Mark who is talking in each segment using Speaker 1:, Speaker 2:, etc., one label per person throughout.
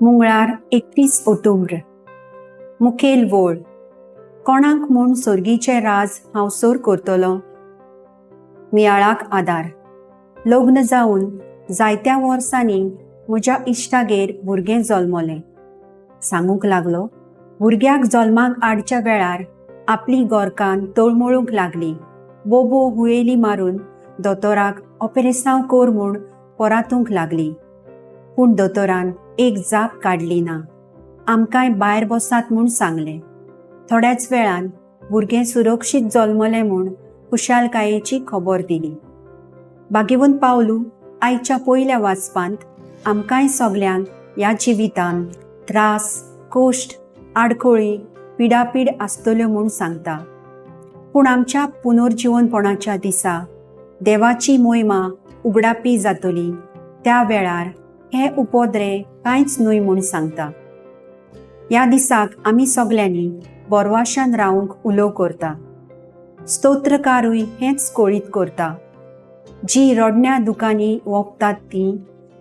Speaker 1: मंगळार 31 October. मुखेल वोळ. कोणाक म्हूण सर्गीचे राज हांव सोर करतलों. मियाळाक आदार. लग्न जावन जायत्या वर्सांनी म्हज्या इश्टागेर भुरगें जल्मलें. सांगूंक लागलो, भुरग्याक जल्माक हाडच्या वेळार आपली गोरकान तळमळूंक लागली. बोबो हुयेली मारून दोतोराक ऑपरेसांव कोर म्हूण पोरातूंक लागली. पूण दोतोरान एक जाप काडली ना. आमकांय भायर बसात म्हूण सांगलें. थोड्याच वेळान भुरगें सुरक्षीत जल्मलें म्हूण खुशालकायेची खबर दिली. भाग्यवंत पावलू आयच्या पयल्या वाचपांत आमकांय सगल्यांक ह्या जिवितांत त्रास, कश्ट, आडखळी, पिडापीड आसतल्यो म्हूण सांगता. पूण आमच्या पुनर्जीवनपणाच्या दिसा देवाची मोहिमा उगडापी जातली त्या वेळार हे उपद्रे कांयच न्हय म्हूण सांगता. ह्या दिसाक आमी सगल्यांनी बोरवाशान रावूंक उलो करता. स्तोत्रकारूय हेंच कळीत करता. जी रडण्या दुखांनी ओंपतात तीं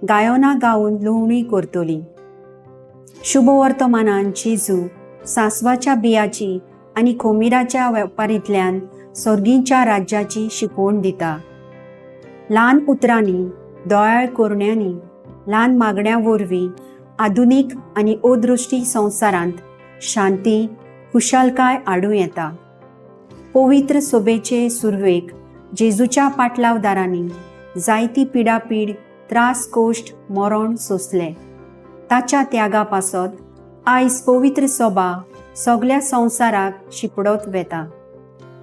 Speaker 1: गायोना गावन लुवणी करतलीं. शुभवर्तमानान जेजू सांसवाच्या बियाची आनी खोमीराच्या वेपारींतल्यान सर्गीच्या राज्याची शिकवण दिता. ल्हान उतरांनी, दोळ्याळ कोरण्यांनी, ल्हान मागण्या वरवीं आधुनीक आनी अदृश्टी संवसारांत शांती, खुशालकाय हाडूं येता. पवित्र सोबेचे सुरवेक जेजूच्या पाटलावदारांनी जायती पिडापीड, त्रास, कश्ट, मरण सोंसलें. ताच्या त्यागा पासत आयज पवित्र सोबा सगल्या संवसाराक शिपडत वेता.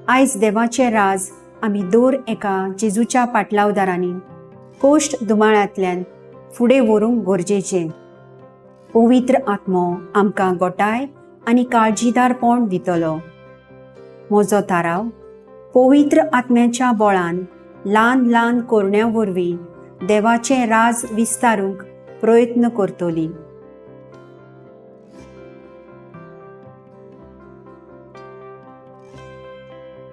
Speaker 1: आयज देवाचें राज आमी दर एका जेजूच्या पाटलावदारांनी कश्ट दुमाळ्यांतल्यान फुडें व्हरूंक गरजेचें. पवित्र आत्मो आमकां गोटाय आनी काळजीदारपण दितलो. म्हजो थाराव. पवित्र आत्म्याच्या बळान ल्हान ल्हान कोरण्या वरवीं देवाचें राज विस्तारूंक प्रयत्न करतलीं.